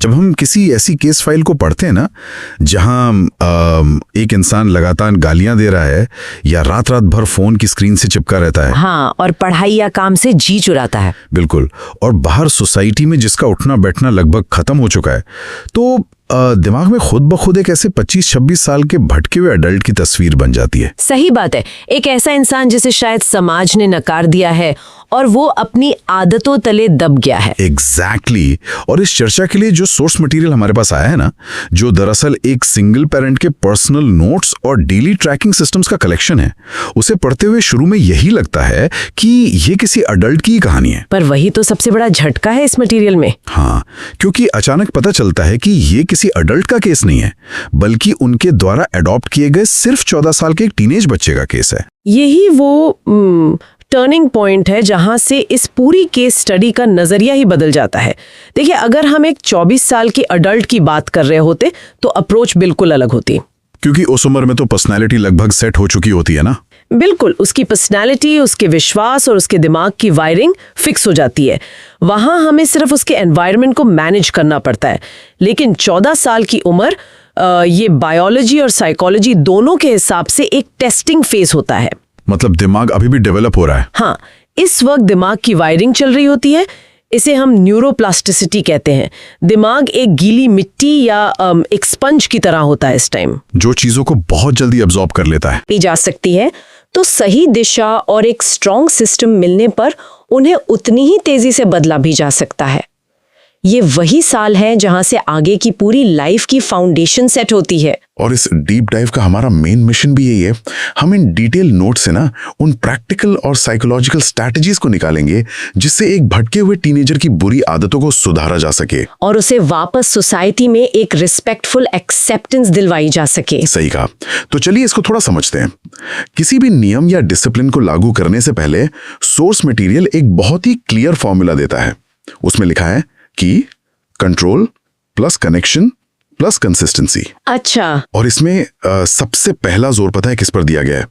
जब हम किसी ऐसी केस फाइल को पढ़ते हैं ना जहां एक इंसान लगातार गालियां दे रहा है या रात रात भर फोन की स्क्रीन से चिपका रहता है, हाँ, और पढ़ाई या काम से जी चुराता है, बिल्कुल, और बाहर सोसाइटी में जिसका उठना बैठना लगभग खत्म हो चुका है, तो दिमाग में खुद ब खुद एक ऐसे 25-26 साल के भटके हुए अडल्ट की तस्वीर बन जाती है। सही बात है। एक ऐसा इंसान जिसे शायद समाज ने नकार दिया है और वो अपनी आदतों तले दब गया है। एग्जैक्टली। और इस चर्चा के लिए जो सोर्स मटेरियल हमारे पास आया है ना, जो दरअसल एक सिंगल पेरेंट के पर्सनल नोट्स और डेली ट्रैकिंग सिस्टम्स का कलेक्शन है, उसे पढ़ते हुए शुरू में यही लगता है कि ये किसी अडल्ट की कहानी है। पर वही तो सबसे बड़ा झटका है इस मटेरियल में। हाँ, क्योंकि अचानक पता चलता है कि ये किसी अडल्ट का केस नहीं है, बल्कि उनके द्वारा अडॉप्ट किए गए सिर्फ 14 साल के एक टीनेज बच्चे का केस है। यही वो टर्निंग पॉइंट है जहां से इस पूरी केस स्टडी का नजरिया ही बदल जाता है। देखिए, अगर हम एक 24 साल के अडल्ट की बात कर रहे होते तो अप्रोच बिल्कुल अलग होती, क्योंकि उस उम्र में तो पर्सनैलिटी लगभग सेट हो चुकी होती है ना। बिल्कुल, उसकी पर्सनैलिटी, उसके विश्वास और उसके दिमाग की वायरिंग फिक्स हो जाती है। वहां हमें सिर्फ उसके एनवायरनमेंट को मैनेज करना पड़ता है। लेकिन 14 साल की उम्र ये बायोलॉजी और साइकोलॉजी दोनों के हिसाब से एक टेस्टिंग फेज होता है। मतलब दिमाग अभी भी डेवलप हो रहा है। हाँ, इस वक्त दिमाग की वायरिंग चल रही होती है। इसे हम न्यूरोप्लास्टिसिटी कहते हैं। दिमाग एक गीली मिट्टी या एक स्पंज की तरह होता है इस टाइम, जो चीजों को बहुत जल्दी अब्सॉर्ब कर लेता है। पी जा सकती है, तो सही दिशा और एक स्ट्रॉन्ग सिस्टम मिलने पर उन्हें उतनी ही तेजी से बदला भी जा सकता है। ये वही साल है जहां से आगे की पूरी लाइफ की फाउंडेशन सेट होती है। और इस डीप डाइव का हमारा मेन मिशन भी यही है। हम इन डिटेल नोट से ना उन प्रैक्टिकल और साइकोलॉजिकल स्ट्रैटेजीज को निकालेंगे जिससे एक भटके हुए टीनेजर की बुरी आदतों को सुधारा जा सके और उसे वापस सोसाइटी में एक रिस्पेक्टफुल एक्सेप्टेंस दिलवाई जा सके। सही कहा। तो चलिए इसको थोड़ा समझते हैं। किसी भी नियम या डिसिप्लिन को लागू करने से पहले सोर्स मटेरियल एक बहुत ही क्लियर फॉर्मूला देता है। उसमें लिखा है कि control plus connection plus consistency. अच्छा। और इसमें सबसे पहला जोर पता है किस पर दिया गया है?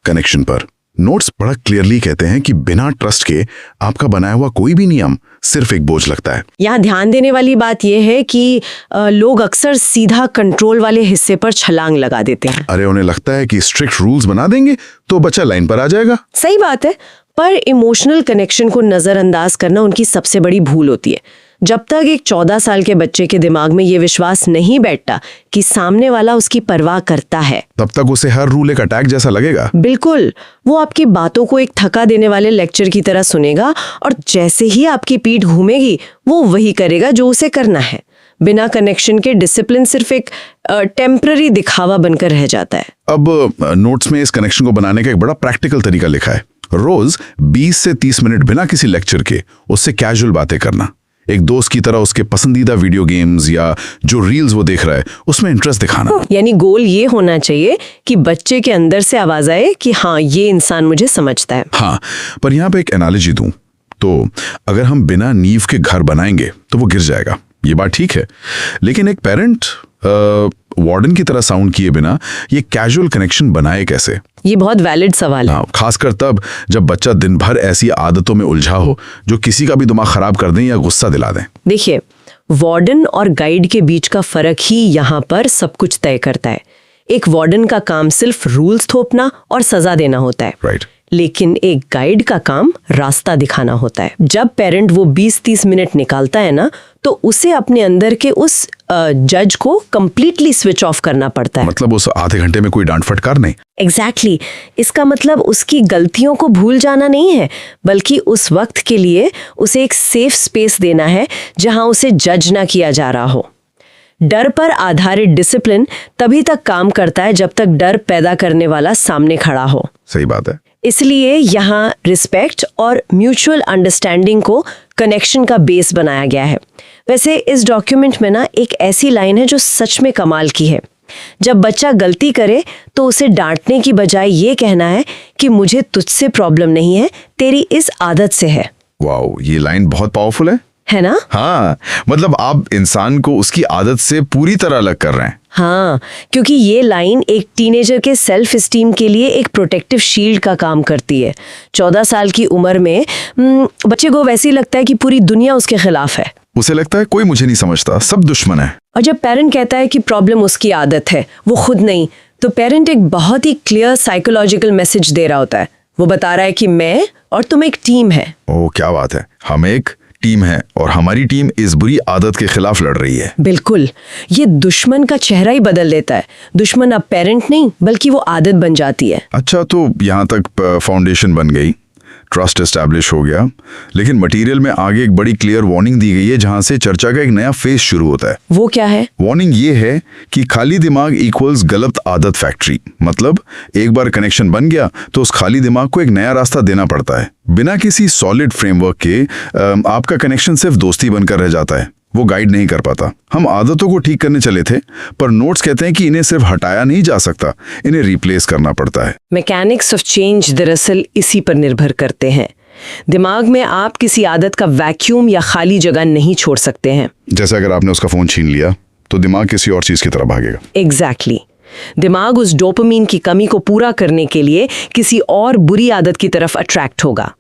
कनेक्शन पर। नोट्स बड़ा क्लियरली कहते हैं कि बिना ट्रस्ट के आपका बनाया हुआ कोई भी नियम सिर्फ एक बोझ लगता है। यहाँ ध्यान देने वाली बात यह है कि लोग अक्सर सीधा कंट्रोल वाले हिस्से पर छलांग लगा देते हैं। अरे, उन्हें लगता है कि स्ट्रिक्ट रूल्स बना देंगे तो बच्चा लाइन पर आ जाएगा। सही बात है, पर इमोशनल कनेक्शन को नजरअंदाज करना उनकी सबसे बड़ी भूल होती है। जब तक एक 14 साल के बच्चे के दिमाग में ये विश्वास नहीं बैठता कि सामने वाला उसकी परवाह करता है, तब तक उसे हर रूल एक अटैक जैसा लगेगा। बिल्कुल, वो आपकी बातों को एक थका देने वाले लेक्चर की तरह सुनेगा और जैसे ही आपकी पीठ घूमेगी वो वही करेगा जो उसे करना है। बिना कनेक्शन के डिसिप्लिन सिर्फ एक टेम्पररी दिखावा बनकर रह जाता है। अब नोट्स में इस कनेक्शन को बनाने का एक बड़ा प्रैक्टिकल तरीका लिखा है। रोज 20 से 30 मिनट बिना किसी लेक्चर के उससे कैजुअल बातें करना। एक दोस्त की तरह उसके पसंदीदा वीडियो गेम्स या जो रील्स वो देख रहा है उसमें इंटरेस्ट दिखाना। यानी गोल ये होना चाहिए कि बच्चे के अंदर से आवाज आए कि हाँ, ये इंसान मुझे समझता है। हाँ, पर यहाँ पे एक एनालॉजी दूं तो अगर हम बिना नींव के घर बनाएंगे तो वो गिर जाएगा, ये बात ठीक है। लेकिन एक पेरेंट वार्डन की तरह साउंड किए बिना ये कैजुअल कनेक्शन बनाए कैसे? ये बहुत वैलिड सवाल है। खासकर तब जब बच्चा दिन भर ऐसी आदतों में उलझा हो जो किसी का भी दिमाग खराब कर दें या गुस्सा दिला दें। देखिए, वार्डन और गाइड के बीच का फर्क ही यहाँ पर सब कुछ तय करता है। एक वार्डन का काम सिर्फ रूल्स थोपना और सजा देना होता है, राइट। लेकिन एक गाइड का काम रास्ता दिखाना होता है। जब पेरेंट वो 20-30 मिनट निकालता है ना, तो उसे अपने अंदर के उस जज को कंप्लीटली स्विच ऑफ करना पड़ता है। मतलब उस आधे घंटे में कोई डांट फटकार नहीं। एग्जैक्टली। इसका मतलब उसकी गलतियों को भूल जाना नहीं है, बल्कि उस वक्त के लिए उसे एक सेफ स्पेस देना है जहां उसे जज ना किया जा रहा हो। डर पर आधारित डिसिप्लिन तभी तक काम करता है जब तक डर पैदा करने वाला सामने खड़ा हो। सही बात है। इसलिए यहाँ रिस्पेक्ट और म्यूचुअल अंडरस्टैंडिंग को कनेक्शन का बेस बनाया गया है। वैसे इस डॉक्यूमेंट में ना एक ऐसी लाइन है जो सच में कमाल की है। जब बच्चा गलती करे तो उसे डांटने की बजाय ये कहना है कि मुझे तुझसे प्रॉब्लम नहीं है, तेरी इस आदत से है। वाओ, ये लाइन बहुत पावरफुल है ना? हाँ, मतलब आप इंसान को उसकी आदत से पूरी तरह अलग कर रहे हैं। हाँ, क्योंकि ये लाइन एक टीनेजर के सेल्फ एस्टीम के लिए एक प्रोटेक्टिव शील्ड का काम करती है। 14 साल की उम्र में बच्चे को वैसे ही लगता है कि पूरी दुनिया उसके खिलाफ है। उसे लगता है कोई मुझे नहीं समझता, सब दुश्मन है। और जब पेरेंट कहता है कि प्रॉब्लम उसकी आदत है, वो खुद नहीं, तो पेरेंट एक बहुत ही क्लियर साइकोलॉजिकल मैसेज दे रहा होता है। वो बता रहा है कि मैं और तुम एक टीम है। ओह क्या बात है, हम एक टीम है और हमारी टीम इस बुरी आदत के खिलाफ लड़ रही है। बिल्कुल, ये दुश्मन का चेहरा ही बदल देता है। दुश्मन अब पेरेंट नहीं बल्कि वो आदत बन जाती है। अच्छा, तो यहाँ तक फाउंडेशन बन गई, ट्रस्ट एस्टैब्लिश हो गया, लेकिन मटेरियल में आगे एक बड़ी क्लियर वार्निंग दी गई है जहां से चर्चा का एक नया फेज शुरू होता है। वो क्या है? वार्निंग ये है कि खाली दिमाग इक्वल्स गलत आदत फैक्ट्री। मतलब एक बार कनेक्शन बन गया तो उस खाली दिमाग को एक नया रास्ता देना पड़ता है। बिना किसी सॉलिड फ्रेमवर्क के आपका कनेक्शन सिर्फ दोस्ती बनकर रह जाता है, वो गाइड नहीं कर पाता। हम आदतों को ठीक करने चले थे, पर नोट्स कहते हैं कि इन्हें सिर्फ हटाया नहीं जा सकता, इन्हें रिप्लेस करना पड़ता है। मैकेनिक्स ऑफ चेंज दरअसल इसी पर निर्भर करते हैं। दिमाग में आप किसी आदत का वैक्यूम या खाली जगह नहीं छोड़ सकते हैं। जैसे अगर आपने उसका फोन छीन लिया तो दिमाग किसी और चीज की तरफ भागेगा। एग्जैक्टली। दिमाग उस डोपामीन की कमी को पूरा करने के लिए किसी और बुरी आदत की तरफ अट्रैक्ट होगा।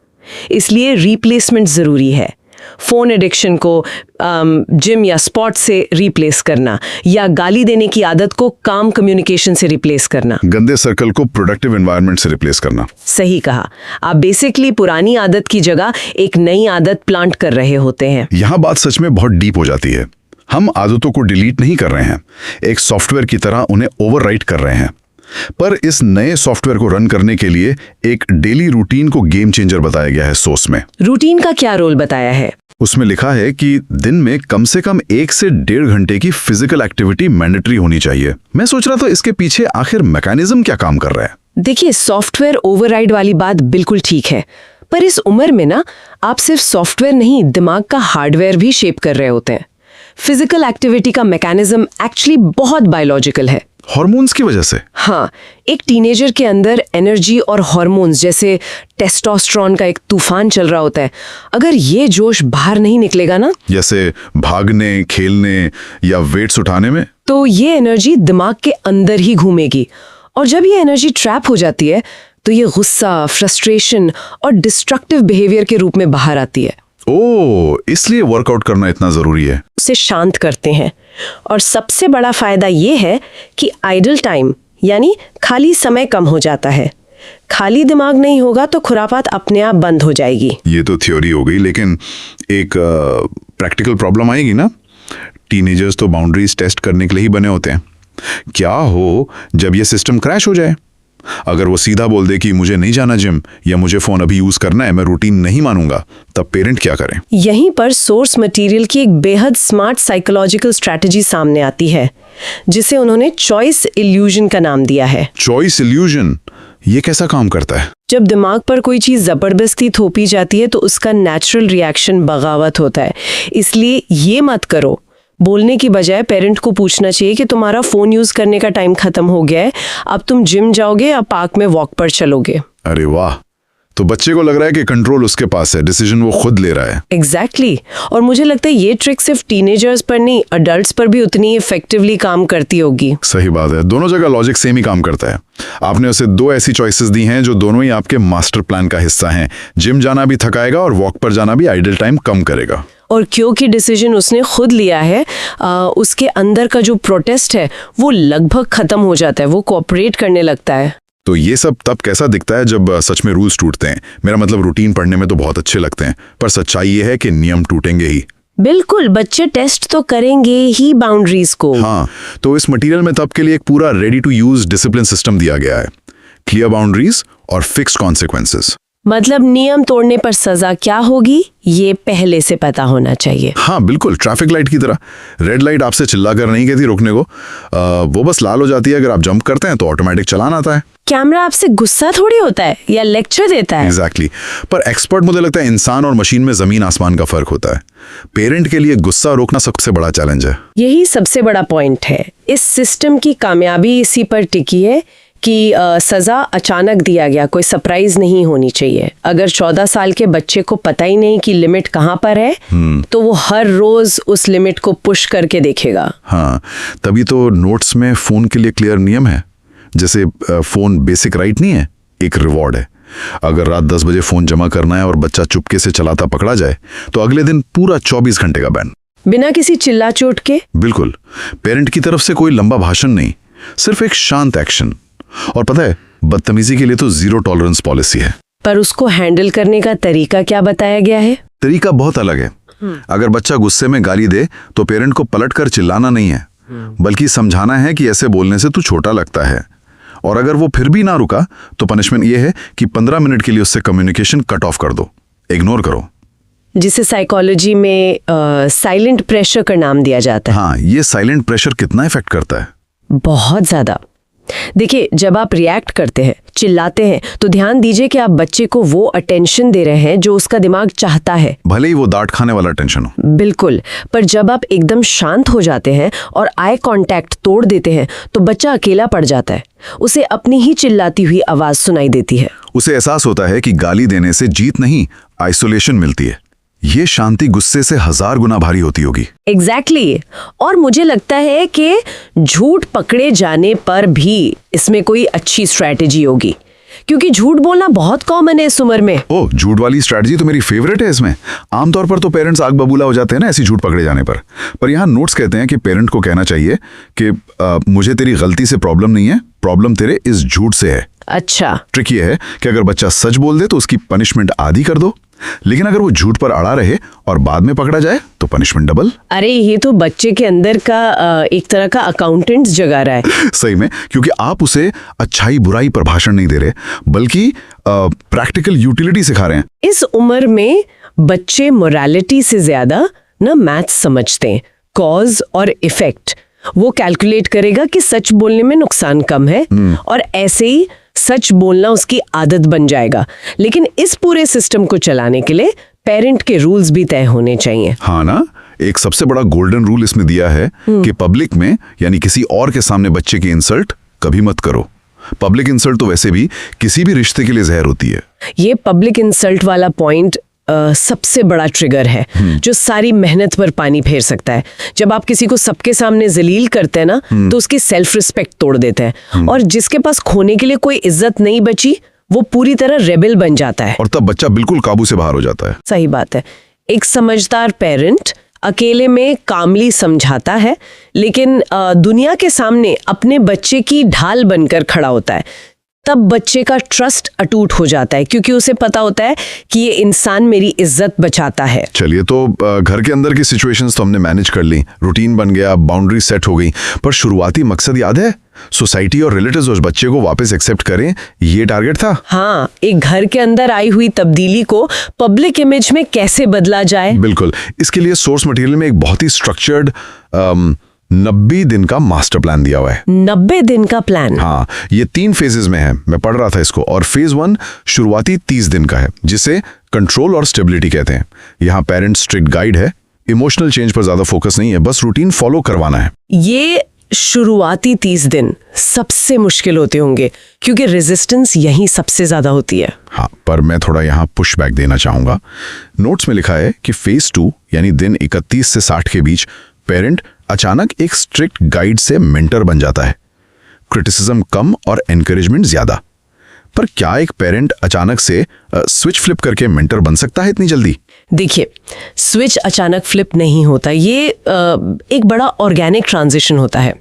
इसलिए रिप्लेसमेंट जरूरी है। फोन एडिक्शन को जिम या स्पोर्ट्स से रिप्लेस करना, या गाली देने की आदत को काम कम्युनिकेशन से रिप्लेस करना, गंदे सर्कल को प्रोडक्टिव एनवायरनमेंट से रिप्लेस करना। सही कहा। आप बेसिकली पुरानी आदत की जगह एक नई आदत प्लांट कर रहे होते हैं। यहाँ बात सच में बहुत डीप हो जाती है। हम आदतों को डिलीट नहीं कर रहे हैं, एक सॉफ्टवेयर की तरह उन्हें ओवरराइट कर रहे हैं। पर इस नए सॉफ्टवेयर को रन करने के लिए एक डेली रूटीन को गेम चेंजर बताया गया है सोर्स में। रूटीन का क्या रोल बताया है? उसमें लिखा है कि दिन में कम से कम 1 से 1.5 घंटे की फिजिकल एक्टिविटी मैंडेटरी होनी चाहिए। मैं सोच रहा था इसके पीछे आखिर मैकेनिज्म क्या काम कर रहा है। देखिए, सॉफ्टवेयर ओवरराइड वाली बात बिल्कुल ठीक है, पर इस उम्र में ना आप सिर्फ सॉफ्टवेयर नहीं, दिमाग का हार्डवेयर भी शेप कर रहे होते हैं। फिजिकल एक्टिविटी का मैकेनिज्म एक्चुअली बहुत बायोलॉजिकल है। हार्मोन्स की वजह से? हाँ, एक टीनेजर के अंदर एनर्जी और हार्मोन्स जैसे टेस्टोस्टेरोन का एक तूफान चल रहा होता है। अगर ये जोश बाहर नहीं निकलेगा ना, जैसे भागने, खेलने या वेट्स उठाने में, तो ये एनर्जी दिमाग के अंदर ही घूमेगी। और जब ये एनर्जी ट्रैप हो जाती है तो ये गुस्सा, फ्रस्ट्रेशन और डिस्ट्रक्टिव बिहेवियर के रूप में बाहर आती है। ओह, इसलिए वर्कआउट करना इतना जरूरी है। उसे शांत करते हैं। और सबसे बड़ा फायदा ये है कि आइडल टाइम यानी खाली समय कम हो जाता है। खाली दिमाग नहीं होगा तो खुरापात अपने आप बंद हो जाएगी। ये तो थ्योरी हो गई, लेकिन एक प्रैक्टिकल प्रॉब्लम आएगी ना। टीनेजर्स तो बाउंड्रीज टेस्ट करने के लिए ही बने होते हैं। क्या हो जब ये सिस्टम क्रैश हो जाए? अगर वो सीधा बोल दे कि मुझे नहीं जाना जिम या मुझे फोन अभी यूज करना है, मैं रूटीन नहीं मानूंगा, तब पेरेंट क्या करें? यहीं पर सोर्स मटेरियल की एक बेहद स्मार्ट साइकोलॉजिकल स्ट्रैटेजी सामने आती है, जिसे उन्होंने चॉइस इल्यूजन का नाम दिया है। चॉइस इल्यूजन, ये कैसा काम करता है? जब दिमाग पर कोई चीज जबरदस्ती थोपी जाती है तो उसका नेचुरल रिएक्शन बगावत होता है। इसलिए ये मत करो बोलने की बजाय पेरेंट को पूछना चाहिए कि तुम्हारा फोन यूज करने का टाइम खत्म हो गया है, अब तुम जिम जाओगे या पार्क में वॉक पर चलोगे। अरे वाह, तो बच्चे को लग रहा है कि कंट्रोल उसके पास है, डिसीजन वो खुद ले रहा है। एग्जैक्टली। और मुझे लगता है ये ट्रिक सिर्फ टीनेजर्स पर नहीं, अडल्ट्स पर भी उतनी इफेक्टिवली काम करती होगी। सही बात है, दोनों जगह लॉजिक सेम ही काम करता है। आपने उसे 2 ऐसी चॉइसेस दी हैं जो दोनों ही आपके मास्टर प्लान का हिस्सा हैं। जिम जाना भी थकाएगा और वॉक पर जाना भी आइडल टाइम कम करेगा। और क्योंकि डिसीजन उसने खुद लिया है, उसके अंदर का जो प्रोटेस्ट है वो लगभग खत्म हो जाता है, वो कोऑपरेट करने लगता है। तो ये सब तब कैसा दिखता है जब सच में रूल्स टूटते हैं? मेरा मतलब रूटीन पढ़ने में तो बहुत अच्छे लगते हैं, पर सच्चाई ये है कि नियम टूटेंगे ही। बिल्कुल, बच्चे टेस्ट तो करेंगे ही बाउंड्रीज को। हाँ, तो इस मटेरियल में तब के लिए एक पूरा ready to use discipline system दिया गया है। क्लियर बाउंड्रीज और फिक्स्ड कॉन्सिक्वेंसेस। मतलब नियम तोड़ने पर सजा क्या होगी ये पहले से पता होना चाहिए। हाँ बिल्कुल, ट्रैफिक लाइट की तरह। रेड लाइट आपसे चिल्लाकर नहीं कहती रोकने को, वो बस लाल हो जाती है। अगर आप जंप करते हैं तो ऑटोमेटिक चलान आता है। कैमरा आपसे गुस्सा थोड़ी होता है या लेक्चर देता है। एग्जैक्टली। पर एक्सपर्ट मुझे लगता है इंसान और मशीन में जमीन आसमान का फर्क होता है। पेरेंट के लिए गुस्सा रोकना सबसे बड़ा चैलेंज है। यही सबसे बड़ा पॉइंट है। इस सिस्टम की कामयाबी इसी पर टिकी है कि सजा अचानक दिया गया, कोई सरप्राइज नहीं होनी चाहिए। अगर 14 साल के बच्चे को पता ही नहीं कि लिमिट कहाँ पर है, तो वो हर रोज उस लिमिट को पुश करके देखेगा। हाँ, तभी तो नोट्स में फोन के लिए क्लियर नियम है। जैसे फोन बेसिक राइट नहीं है, एक रिवॉर्ड है। अगर रात 10 बजे फोन जमा करना है और बच्चा चुपके से चलाता पकड़ा जाए तो अगले दिन पूरा 24 घंटे का बैन। बिना किसी चिल्ला चोट के? बिल्कुल, पेरेंट की तरफ से कोई लंबा भाषण नहीं, सिर्फ एक शांत एक्शन। और पता है, बदतमीजी के लिए तो 0 टॉलरेंस पॉलिसी है। पर उसको हैंडल करने का तरीका क्या बताया गया है? तरीका बहुत अलग है। अगर बच्चा गुस्से में गाली दे तो पेरेंट को पलटकर चिल्लाना नहीं है, बल्कि समझाना है कि ऐसे बोलने से तू छोटा लगता है। और अगर वो फिर भी ना रुका तो पनिशमेंट ये है कि 15 मिनट के लिए उससे कम्युनिकेशन कट ऑफ कर दो, इग्नोर करो। जिसे साइकोलॉजी में साइलेंट प्रेशर का नाम दिया जाता है। हाँ, ये साइलेंट प्रेशर कितना इफेक्ट करता है? बहुत ज्यादा। देखिए, जब आप रिएक्ट करते हैं, चिल्लाते हैं, तो ध्यान दीजिए कि आप बच्चे को वो अटेंशन दे रहे हैं जो उसका दिमाग चाहता है, भले ही वो डांट खाने वाला टेंशन हो। बिल्कुल। पर जब आप एकदम शांत हो जाते हैं और आई कांटेक्ट तोड़ देते हैं तो बच्चा अकेला पड़ जाता है। उसे अपनी ही चिल्लाती हुई आवाज सुनाई देती है। उसे एहसास होता है कि गाली देने से जीत नहीं, आइसोलेशन मिलती है। ये शांति गुस्से से 1000 गुना भारी होती होगी। एग्जैक्टली। और मुझे लगता है कि झूठ पकड़े जाने पर भी इसमें कोई अच्छी स्ट्रैटेजी होगी, क्योंकि झूठ बोलना बहुत कॉमन है इस उम्र में। ओ, झूठ वाली स्ट्रैटेजी तो मेरी फेवरेट है। इसमें आमतौर पर तो पेरेंट्स आग बबूला हो जाते हैं ना ऐसी झूठ पकड़े जाने पर यहाँ नोट्स कहते हैं कि पेरेंट को कहना चाहिए कि मुझे तेरी गलती से प्रॉब्लम नहीं है, प्रॉब्लम तेरे इस झूठ से है। अच्छा। ट्रिक ये है कि अगर बच्चा सच बोल दे तो उसकी पनिशमेंट आधी कर दो, लेकिन अगर वो झूठ पर अड़ा रहे और बाद में पकड़ा जाए तो पनिशमेंट डबल। अरे, ये तो बच्चे के अंदर का एक तरह का अकाउंटेंट्स जगा रहा है। सही में, क्योंकि आप उसे अच्छाई बुराई पर भाषण नहीं दे रहे, बल्कि प्रैक्टिकल यूटिलिटी सिखा रहे हैं। इस उम्र में बच्चे मोरालिटी से ज्यादा ना मैथ्स समझते हैं, कॉज और इफेक्ट। वो कैलकुलेट करेगा कि सच बोलने में नुकसान कम है और ऐसे ही सच बोलना उसकी आदत बन जाएगा। लेकिन इस पूरे सिस्टम को चलाने के लिए पेरेंट के रूल्स भी तय होने चाहिए। हाँ ना, एक सबसे बड़ा गोल्डन रूल इसमें दिया है कि पब्लिक में यानी किसी और के सामने बच्चे की इंसल्ट कभी मत करो। पब्लिक इंसल्ट तो वैसे भी किसी भी रिश्ते के लिए जहर होती है। ये पब्लिक इंसल्ट वाला पॉइंट सबसे बड़ा ट्रिगर है जो सारी मेहनत पर पानी फेर सकता है। जब आप किसी को सबके सामने जलील करते हैं ना, तो उसकी सेल्फ रिस्पेक्ट तोड़ देते हैं और जिसके पास खोने के लिए कोई इज्जत नहीं बची वो पूरी तरह रेबेल बन जाता है और तब बच्चा बिल्कुल काबू से बाहर हो जाता है। सही बात है। एक समझदार पेरेंट अकेले में कामली समझाता है, लेकिन दुनिया के सामने अपने बच्चे की ढाल बनकर खड़ा होता है। तब बच्चे का ट्रस्ट अटूट हो जाता है, क्योंकि उसे पता होता है कि ये इंसान मेरी इज्जत बचाता है। चलिए, तो घर के अंदर की सिचुएशंस तो हमने मैनेज कर ली, रूटीन बन गया, बाउंड्री सेट हो गई, पर शुरुआती मकसद याद है? सोसाइटी और रिलेटिव्स उस बच्चे को वापस एक्सेप्ट करें, ये टारगेट था। हाँ, एक घर के अंदर आई हुई तब्दीली को पब्लिक इमेज में कैसे बदला जाए। बिल्कुल। इसके लिए सोर्स मटेरियल में एक बहुत ही स्ट्रक्चर्ड 90 दिन का मास्टर प्लान दिया हुआ है। 90 दिन का प्लान? हाँ, ये 3 फेजेस में है। मैं पढ़ रहा था इसको, और फेज 1 शुरुआती 30 दिन का है, जिसे कंट्रोल और स्टेबिलिटी कहते हैं। यहाँ पेरेंट्स स्ट्रिक्ट गाइड है, इमोशनल चेंज पर ज्यादा फोकस नहीं है, बस रूटीन फॉलो करवाना है। ये शुरुआती 30 दिन सबसे मुश्किल होते होंगे, क्योंकि रेजिस्टेंस यहीं सबसे ज्यादा होती है। हाँ, पर मैं थोड़ा यहाँ पुश बैक देना चाहूंगा। नोट्स में लिखा है कि फेज 2 यानी दिन 31 से 60 के बीच पेरेंट अचानक एक स्ट्रिक्ट गाइड से मेंटर बन जाता है। क्रिटिसिज्म कम और एनकरेजमेंट ज्यादा। पर क्या एक पेरेंट अचानक से स्विच फ्लिप करके मेंटर बन सकता है इतनी जल्दी? देखिए, स्विच अचानक फ्लिप नहीं होता, ये एक बड़ा ऑर्गेनिक ट्रांजिशन होता है।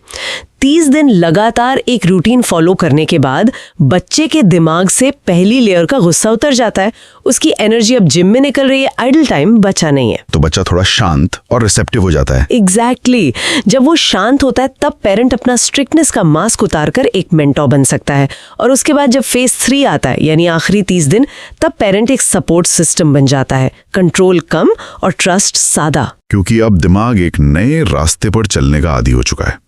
30 दिन लगातार एक रूटीन फॉलो करने के बाद बच्चे के दिमाग से पहली लेयर का गुस्सा उतर जाता है। उसकी एनर्जी अब जिम में निकल रही है, आइडल टाइम बचा नहीं है। तो बच्चा थोड़ा शांत और रिसेप्टिव हो जाता है। एग्जैक्टली। जब वो शांत होता है तब पेरेंट अपना स्ट्रिक्टनेस का मास्क उतारकर एक मेंटोर बन सकता है। और उसके बाद जब फेज 3 आता है, यानी आखिरी 30 दिन, तब पेरेंट एक सपोर्ट सिस्टम बन जाता है। कंट्रोल कम और ट्रस्ट सादा, क्योंकि अब दिमाग एक नए रास्ते पर चलने का आदी हो चुका है।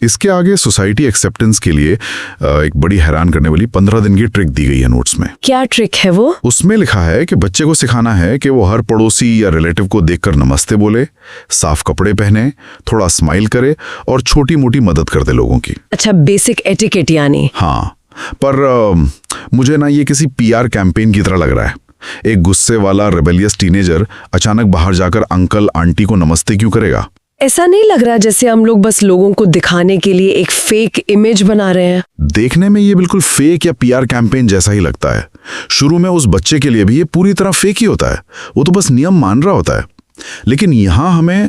इसके आगे सोसाइटी एक्सेप्टेंस के लिए एक बड़ी हैरान करने वाली 15 दिन की ट्रिक दी गई है नोट्स में। क्या ट्रिक है वो? उसमें लिखा है कि बच्चे को सिखाना है कि वो हर पड़ोसी या रिलेटिव को देखकर नमस्ते बोले, साफ कपड़े पहने, थोड़ा स्माइल करे और छोटी मोटी मदद कर दे लोगों की। अच्छा, बेसिक एटिकेट यानी। हाँ, पर मुझे ना ये किसी PR कैंपेन की तरह लग रहा है। एक गुस्से वाला रेबेलियस टीनेजर अचानक बाहर जाकर अंकल आंटी को नमस्ते क्यों करेगा? ऐसा नहीं लग रहा जैसे हम लोग बस लोगों को दिखाने के लिए एक फेक इमेज बना रहे हैं? देखने में ये बिल्कुल फेक या PR कैंपेन जैसा ही लगता है। शुरू में उस बच्चे के लिए भी ये पूरी तरह फेक ही होता है। वो तो बस नियम मान रहा होता है। लेकिन यहाँ हमें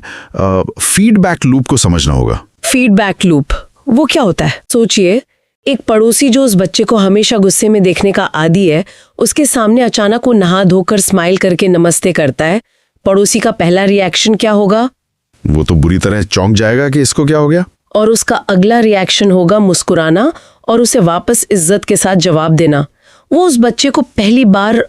फीडबैक लूप को समझना होगा। फीडबैक लूप वो क्या होता है? सोचिए, एक पड़ोसी जो उस बच्चे को हमेशा गुस्से में देखने का आदी है, उसके सामने अचानक वो नहा धोकर स्माइल करके नमस्ते करता है। पड़ोसी का पहला रिएक्शन क्या होगा? वो तो बुरी तरह चौंक जाएगा कि इसको क्या हो गया। और उसका अगला रिएक्शन होगा मुस्कुराना और उसे वापस इज्जत के साथ जवाब देना। वो उस बच्चे को पहली बार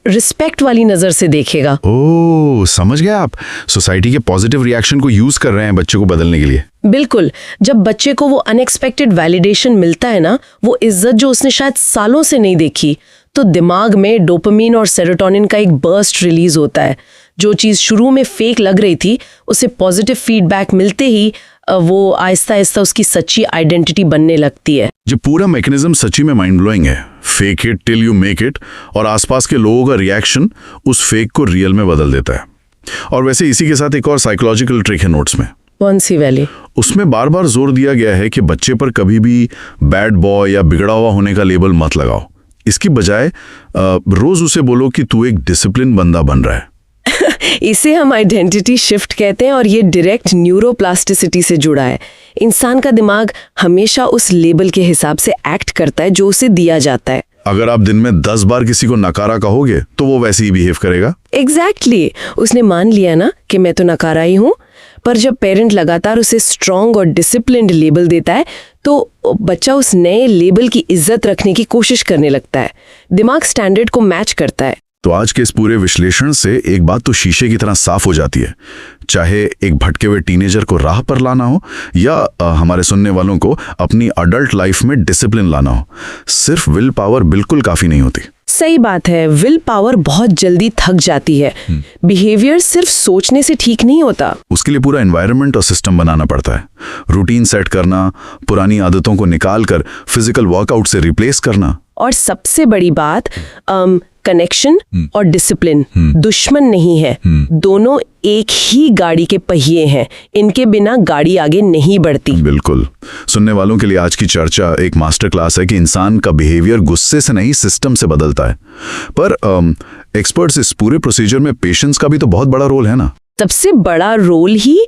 रिस्पेक्ट वाली नजर से देखेगा। ओह, समझ गया आप। सोसाइटी के पॉजिटिव रिएक्शन को यूज कर रहे हैं बच्चे को बदलने के लिए। बिल्कुल। जब बच्चे को वो अनएक्सपेक्टेड वैलिडेशन मिलता है ना, वो इज्जत जो उसने शायद सालों से नहीं देखी, तो दिमाग में डोपामिन और सेरोटोनिन का एक बर्स्ट रिलीज होता है। जो चीज शुरू में फेक लग रही थी, उसे पॉजिटिव फीडबैक मिलते ही वो आहिस्ता आहिस्ता उसकी सच्ची आइडेंटिटी बनने लगती है। जो पूरा मैकेनिज्म सच्ची में माइंड ब्लोइंग है। Fake it till you make it, और आसपास के लोगों का रिएक्शन उस फेक को रियल में बदल देता है। और वैसे इसी के साथ एक और साइकोलॉजिकल ट्रिक है नोट्स में। कौन सी वाली? उसमें बार बार जोर दिया गया है कि बच्चे पर कभी भी बैड बॉय या बिगड़ा हुआ होने का लेबल मत लगाओ। इसकी बजाय रोज उसे बोलो कि तू एक डिसिप्लिन बंदा बन रहा है। इसे हम आइडेंटिटी शिफ्ट कहते हैं और ये डायरेक्ट न्यूरोप्लास्टिसिटी से जुड़ा है। इंसान का दिमाग हमेशा उस लेबल के हिसाब से एक्ट करता है जो उसे दिया जाता है। अगर आप दिन में 10 बार किसी को नकारा कहोगे तो वो वैसे ही बिहेव करेगा। एग्जैक्टली। उसने मान लिया ना कि मैं तो नकारा ही हूँ। पर जब पेरेंट लगातार उसे स्ट्रॉन्ग और डिसिप्लिन्ड लेबल देता है तो बच्चा उस नए लेबल की इज्जत रखने की कोशिश करने लगता है। दिमाग स्टैंडर्ड को मैच करता है। तो आज के इस पूरे विश्लेषण से एक बात तो शीशे की तरह साफ हो जाती है। चाहे एक भटके हुए टीनेजर को राह पर लाना हो या हमारे सुनने वालों को अपनी अडल्ट लाइफ में डिसिप्लिन लाना हो, सिर्फ विल पावर बिल्कुल काफी नहीं होती। सही बात है। विल पावर बहुत जल्दी थक जाती है। बिहेवियर सिर्फ सोचने से ठीक नहीं होता। उसके लिए पूरा एनवायरनमेंट और सिस्टम बनाना पड़ता है। रूटीन सेट करना, पुरानी आदतों को निकाल कर फिजिकल वर्कआउट से रिप्लेस करना। और सबसे बड़ी बात, कनेक्शन और डिसिप्लिन दुश्मन नहीं है। दोनों एक ही गाड़ी के पहिए हैं। इनके बिना गाड़ी आगे नहीं बढ़ती। बिल्कुल। सुनने वालों के लिए आज की चर्चा एक मास्टर क्लास है कि इंसान का बिहेवियर गुस्से से नहीं, सिस्टम से बदलता है। पर एक्सपर्ट्स इस पूरे प्रोसीजर में पेशेंस का भी तो बहुत बड़ा रोल है ना। सबसे बड़ा रोल ही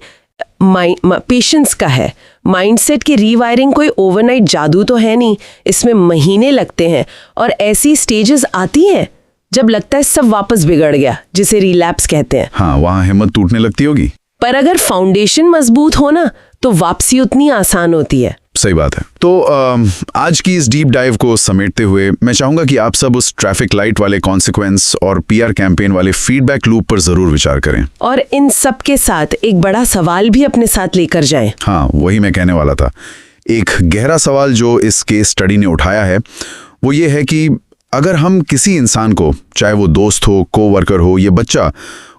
पेशेंस का है। माइंडसेट की रीवायरिंग कोई ओवरनाइट जादू तो है नहीं। इसमें महीने लगते हैं और ऐसी स्टेजेस आती हैं जब लगता है सब वापस बिगड़ गया, जिसे रिलैप्स कहते हैं। हाँ, वहाँ हिम्मत टूटने लगती होगी। पर अगर फाउंडेशन मजबूत हो ना, तो वापसी उतनी आसान होती है। सही बात है। तो आज की इस डीप डाइव को समेटते हुए मैं चाहूंगा कि आप सब उस ट्रैफिक लाइट वाले कॉन्सिक्वेंस और पीआर कैंपेन वाले फीडबैक लूप पर जरूर विचार करें। और इन सब के साथ एक बड़ा सवाल भी अपने साथ लेकर जाएं। हाँ, वही मैं कहने वाला था। एक गहरा सवाल जो इस केस स्टडी ने उठाया है वो ये है कि अगर हम किसी इंसान को, चाहे वो दोस्त हो, कोवर्कर हो या बच्चा,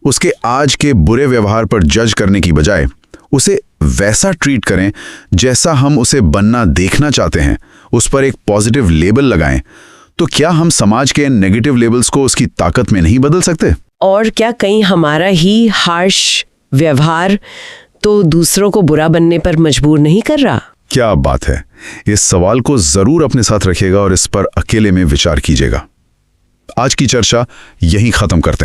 उसके आज के बुरे व्यवहार पर जज करने की बजाय उसे वैसा ट्रीट करें जैसा हम उसे बनना देखना चाहते हैं, उस पर एक पॉजिटिव लेबल लगाएं, तो क्या हम समाज के नेगेटिव लेबल्स को उसकी ताकत में नहीं बदल सकते? और क्या कहीं हमारा ही हार्श व्यवहार तो दूसरों को बुरा बनने पर मजबूर नहीं कर रहा? क्या बात है। इस सवाल को जरूर अपने साथ रखिएगा और इस पर अकेले में विचार कीजिएगा। आज की चर्चा यहीं खत्म करते हैं।